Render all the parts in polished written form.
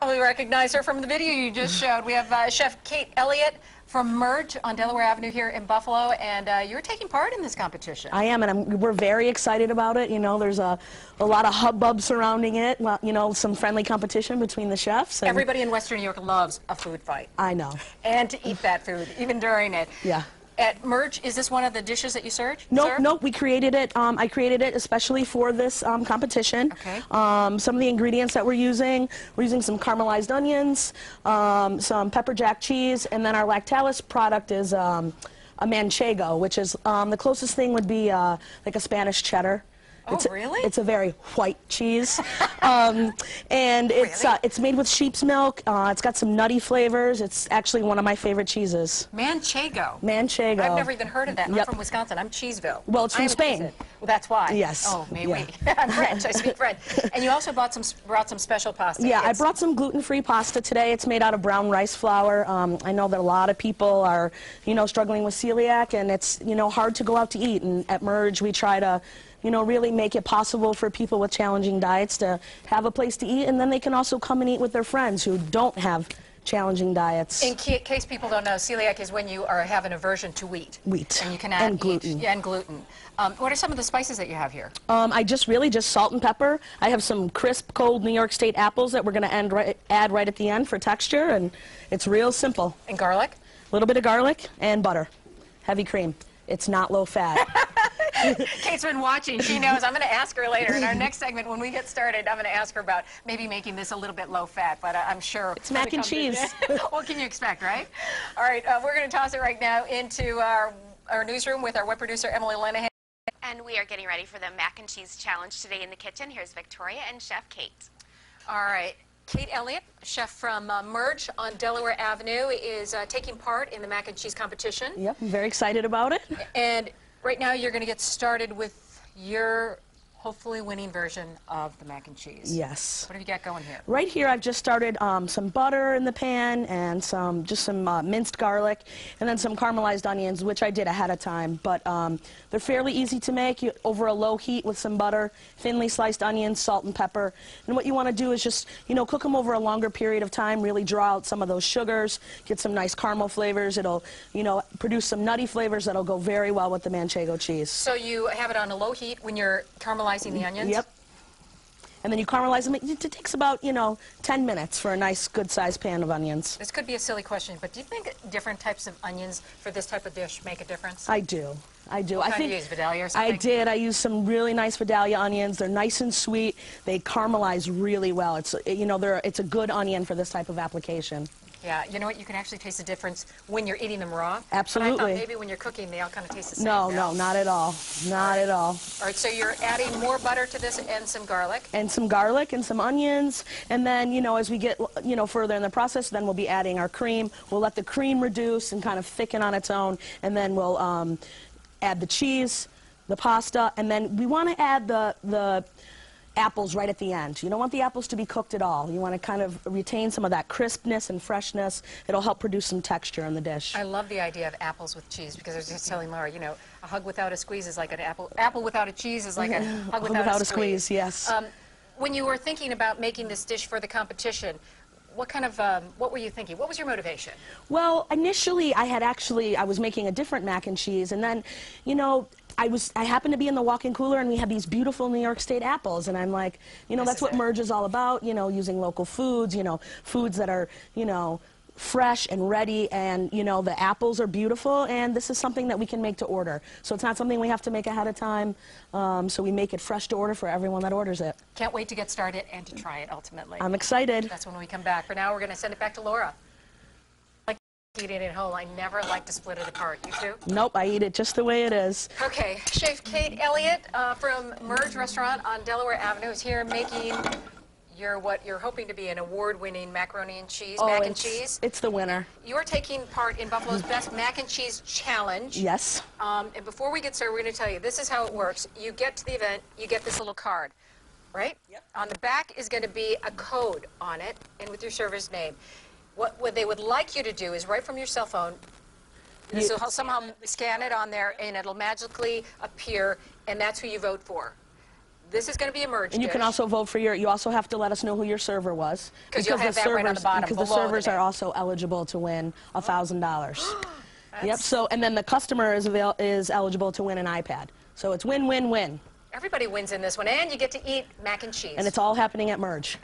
probably recognize her from the video you just showed. We have Chef Kate Elliott from Merge on Delaware Avenue here in Buffalo, and you're taking part in this competition. I am, and we're very excited about it. You know, there's a lot of hubbub surrounding it. Well, you know, some friendly competition between the chefs. And everybody in Western New York loves a food fight. I know. And to eat that food, even during it. Yeah. At Merge, is this one of the dishes that you serve? Nope, we created it. I created it especially for this competition. Okay. Some of the ingredients that we're using some caramelized onions, some pepper jack cheese, and then our Lactalis product is a manchego, which is the closest thing would be like a Spanish cheddar. Oh, really? It's a very white cheese, and it's made with sheep's milk. It's got some nutty flavors. It's actually one of my favorite cheeses. Manchego. Manchego. I've never even heard of that. Yep. I'm from Wisconsin. I'm Cheeseville. Well, it's from Spain. Well, that's why. Yes. Oh, may yeah. we? I'm French. I speak French. And you also brought some special pasta. Yeah, I brought some gluten-free pasta today. It's made out of brown rice flour. I know that a lot of people are, you know, struggling with celiac, and it's, you know, hard to go out to eat. And at Merge, we try to, you know, really make it possible for people with challenging diets to have a place to eat, and then they can also come and eat with their friends who don't have challenging diets. In case people don't know, celiac is when you have an aversion to wheat. Wheat. And you cannot and gluten. And gluten. What are some of the spices that you have here? I just salt and pepper. I have some crisp, cold New York State apples that we're going to add right at the end for texture, and it's real simple. And garlic? A little bit of garlic and butter. Heavy cream. It's not low fat. Kate's been watching. She knows. I'm going to ask her later in our next segment when we get started. I'm going to ask her about maybe making this a little bit low fat, but I'm sure it's mac and cheese. What can you expect, right? All right, we're going to toss it right now into our newsroom with our web producer Emily Linehan. And we are getting ready for the mac and cheese challenge today in the kitchen. Here's Victoria and Chef Kate. All right. Kate Elliott, chef from Merge on Delaware Avenue, is taking part in the mac and cheese competition. Yep, I'm very excited about it. And right now you're going to get started with your hopefully winning version of the mac and cheese. Yes. What have you got going here? Right here I've just started some butter in the pan and some minced garlic and then some caramelized onions, which I did ahead of time. But they're fairly easy to make over a low heat with some butter, thinly sliced onions, salt and pepper. And what you want to do is just, you know, cook them over a longer period of time, really draw out some of those sugars, get some nice caramel flavors. It'll, you know, produce some nutty flavors that'll go very well with the manchego cheese. So you have it on a low heat when you're caramelizing the onions? Yep. And then you caramelize them. It takes about, you know, 10 minutes for a nice, good-sized pan of onions. This could be a silly question, but do you think different types of onions for this type of dish make a difference? I do. I do. What kind do you use, Vidalia or something? I did. I used some really nice Vidalia onions. They're nice and sweet. They caramelize really well. It's, you know, it's a good onion for this type of application. Yeah, you know what? You can actually taste the difference when you're eating them raw. Absolutely. But I thought maybe when you're cooking, they all kind of taste the same. No, not at all. Not at all. All right, so you're adding more butter to this and some garlic. And some garlic and some onions. And then, you know, as we get, you know, further in the process, then we'll be adding our cream. We'll let the cream reduce and kind of thicken on its own. And then we'll add the cheese, the pasta, and then we want to add the apples right at the end. You don't want the apples to be cooked at all. You want to kind of retain some of that crispness and freshness. It'll help produce some texture in the dish. I love the idea of apples with cheese because I was just telling Laura, you know, a hug without a squeeze is like an apple. Apple without a cheese is like a hug without a squeeze. Yes. When you were thinking about making this dish for the competition, what kind of, what were you thinking? What was your motivation? Well, initially I was making a different mac and cheese, and then, you know, I happened to be in the walk-in cooler, and we had these beautiful New York State apples, and I'm like, you know, that's what Merge is all about, you know, using local foods, you know, foods that are, you know, fresh and ready, and, you know, the apples are beautiful, and this is something that we can make to order. So it's not something we have to make ahead of time, so we make it fresh to order for everyone that orders it. Can't wait to get started and to try it ultimately. I'm excited. That's when we come back. For now, we're going to send it back to Laura. Eat it at home. I never like to split it apart. You too? Nope, I eat it just the way it is. Okay, Chef Kate Elliott from Merge Restaurant on Delaware Avenue is here making what you're hoping to be an award-winning macaroni and cheese, mac and cheese. It's the winner. You are taking part in Buffalo's Best Mac and Cheese Challenge. Yes. And before we get started, we're going to tell you, this is how it works. You get to the event, you get this little card, right? Yep. On the back is going to be a code on it, and with your server's name. What they would like you to do is right from your cell phone, so somehow scan it on there, and it'll magically appear, and that's who you vote for. this is going to be a merge And you dish. can also vote for you also have to let us know who your server was. Because you'll have that right on the bottom, Because the below the servers name. are also eligible to win $1,000. Yep, so, and then the customer is eligible to win an iPad. So it's win, win, win. Everybody wins in this one, and you get to eat mac and cheese. And it's all happening at Merge.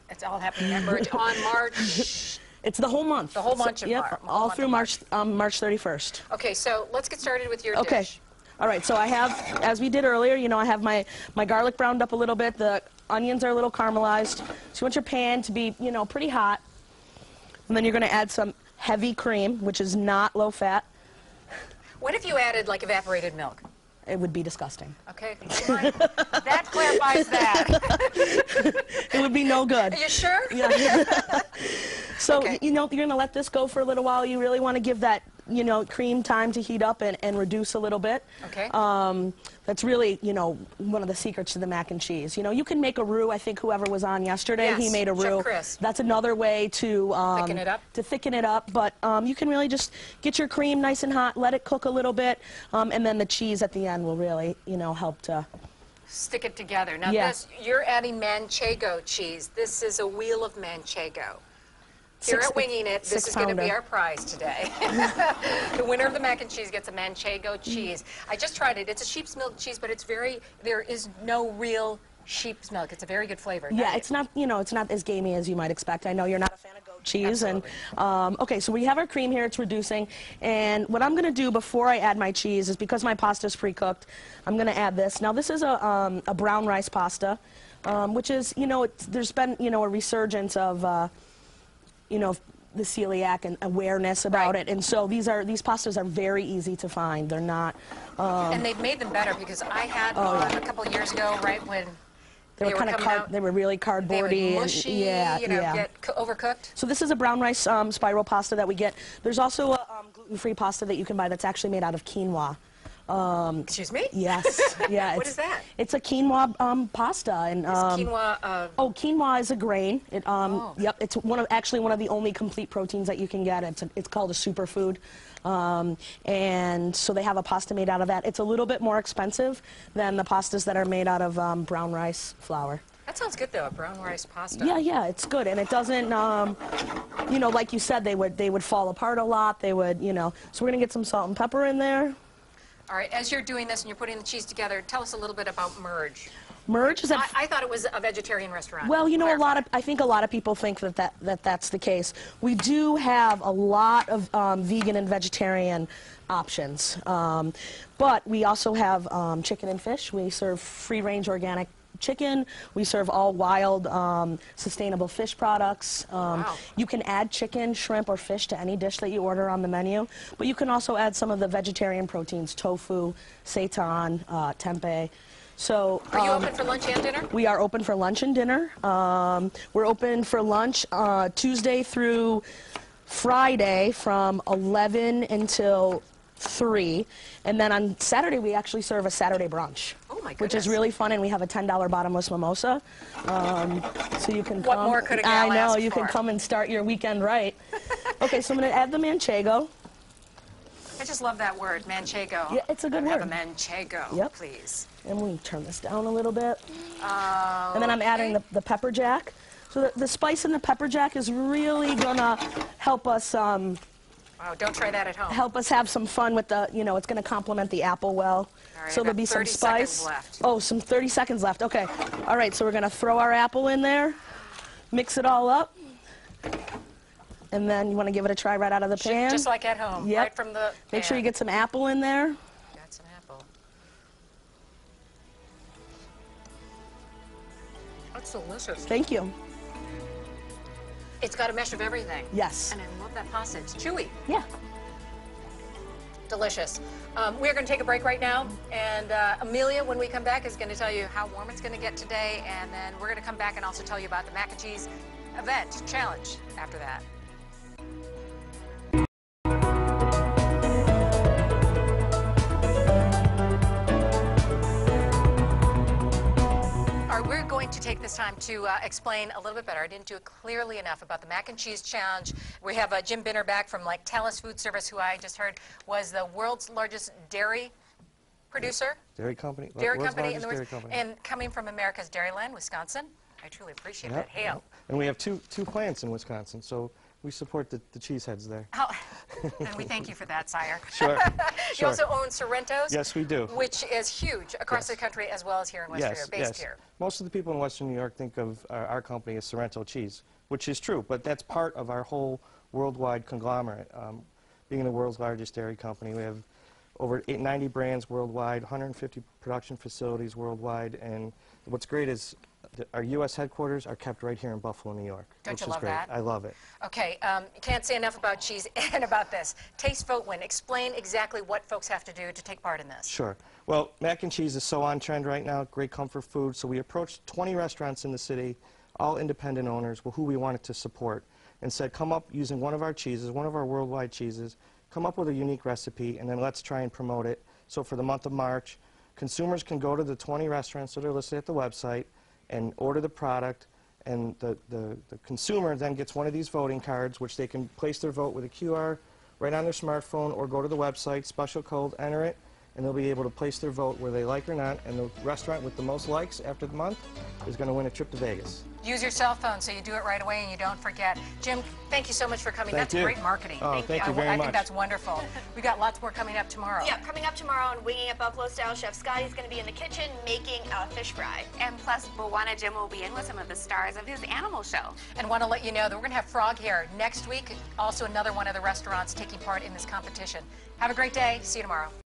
It's all happening at Merge on March. It's the whole month. The whole month So, of yep, March. all through March 31st. Okay, so let's get started with your Okay. dish. All right, so I have, as we did earlier, I have my garlic browned up a little bit. The onions are a little caramelized. So you want your pan to be, pretty hot. And then you're going to add some heavy cream, which is not low fat. What if you added like evaporated milk? It would be disgusting. Okay, that clarifies that. It would be no good. Are you sure? Yeah. So, Okay. you're going to let this go for a little while. You really want to give that, cream time to heat up and reduce a little bit. Okay. That's really, one of the secrets to the mac and cheese. You can make a roux. I think whoever was on yesterday, he Yes, made a Chef roux. Chris. That's another way to Thicken it up. To thicken it up. But you can really just get your cream nice and hot, let it cook a little bit, and then the cheese at the end will really, help to. Stick it together. Now Yeah. this, you're adding Manchego cheese. This is a wheel of Manchego. Here at Winging It, this is going to be 6-pounder. our prize today. The winner of the mac and cheese gets a Manchego cheese. I just tried it. It's a sheep's milk cheese, but there is no real sheep's milk. It's a very good flavor. Yeah, it's not, it's not as gamey as you might expect. I know you're not a fan of goat cheese. Absolutely. And okay, so we have our cream here. It's reducing. And what I'm going to do before I add my cheese is, because my pasta's pre-cooked, I'm going to add this. Now, this is a brown rice pasta, which is, there's been, a resurgence of, the celiac and awareness about Right. it. And so these pastas are very easy to find. They're not. And they've made them better because I had one a couple of years ago, right when They were kind of coming out. they were really They cardboardy. were mushy, and, yeah. get overcooked. So this is a brown rice spiral pasta that we get. There's also a gluten-free pasta that you can buy that's actually made out of quinoa. Excuse me? Yes, yeah. What is that? It's a quinoa pasta, and Is quinoa, oh, quinoa is a grain. It, Oh. Yep, it's actually one of the only complete proteins that you can get. It's called a superfood, and so they have a pasta made out of that. It's a little bit more expensive than the pastas that are made out of brown rice flour. that sounds good though, a brown rice pasta. Yeah, it's good, and it doesn't, like you said, they would fall apart a lot. They would, So we're gonna get some salt and pepper in there. All right, as you're doing this and you're putting the cheese together, tell us a little bit about Merge. Merge is I thought it was a vegetarian restaurant. well, Clarify. I think a lot of people think that's the case. We do have a lot of vegan and vegetarian options, but we also have chicken and fish. We serve free-range organic chicken. We serve all wild, sustainable fish products. Wow. You can add chicken, shrimp, or fish to any dish that you order on the menu, but you can also add some of the vegetarian proteins: tofu, seitan, tempeh. So, Are you open for lunch and dinner? we are open for lunch and dinner. We're open for lunch Tuesday through Friday from 11 until 3. And then on Saturday, we actually serve a Saturday brunch. Oh, my Which is goodness. really fun, and we have a $10 bottomless mimosa. So you can What come. more could a gal I know, ask you can for? come and start your weekend right. Okay, so I'm going to add the manchego. I just love that word, Manchego. Yeah, it's a good Have word. a Manchego, Yep. please. And we turn this down a little bit. And then I'm adding the pepper jack. So the spice in the pepper jack is really gonna help us Wow, don't try that at home. have some fun with the, it's gonna complement the apple well. All right, So I've there'll got be some 30 seconds spice. left. Oh, some 30 seconds left. Okay. All right, so we're gonna throw our apple in there, mix it all up, and then you want to give it a try right out of the pan. Just like at home, Yep. right from the Make sure you pan. get some apple in there. Got some apple. That's delicious. Thank you. It's got a mesh of everything. Yes. And I love that pasta. It's chewy. Yeah. Delicious. We're going to take a break right now, and Amelia, when we come back, is going to tell you how warm it's going to get today, and then we're going to come back and also tell you about the mac and cheese event challenge after that. All right, we're going to take this time to explain a little bit better. I didn't do it clearly enough about the mac and cheese challenge. We have Jim Binner back from Lactalis Food Service, who I just heard was the world's largest dairy producer, Dairy company. dairy world's company, largest dairy company. and coming from America's Dairyland, Wisconsin. I truly appreciate Yep, that. Hail. yep. And we have two plants in Wisconsin, so we support the cheeseheads there. And we thank you for that, sire. Sure. You Sure. also own Sorrento's. Yes, we do. Which is huge across Yes. the country as well as here in West Yes, based yes. here. Most of the people in Western New York think of our company as Sorrento Cheese, which is true, but that's part of our whole worldwide conglomerate. Being the world's largest dairy company, we have over 90 brands worldwide, 150 production facilities worldwide, and what's great is our U.S. headquarters are kept right here in Buffalo, New York. Don't which you is love great. that? I love it. Okay, can't say enough about cheese and about this. Taste, Vote, Win. Explain exactly what folks have to do to take part in this. Sure. Well, mac and cheese is so on trend right now, great comfort food, so we approached 20 restaurants in the city, all independent owners, who we wanted to support, and said, come up using one of our cheeses, one of our worldwide cheeses, come up with a unique recipe, and then let's try and promote it. So for the month of March, consumers can go to the 20 restaurants that are listed at the website and order the product, and the consumer then gets one of these voting cards, which they can place their vote with a QR right on their smartphone, or go to the website, special code, enter it, and they'll be able to place their vote where they like or not, and the restaurant with the most likes after the month is going to win a trip to Vegas. Use your cell phone so you do it right away and you don't forget. Jim, thank you so much for coming. Thank That's you. great marketing. Oh, thank you very I much. think that's wonderful. We got lots more coming up tomorrow. Yeah, coming up tomorrow on Winging It Buffalo Style, Chef Scotty's going to be in the kitchen making a fish fry. And plus, Bwana Jim will be in with some of the stars of his animal show. And want to let you know that we're going to have frog hair next week. Also another one of the restaurants taking part in this competition. Have a great day. See you tomorrow.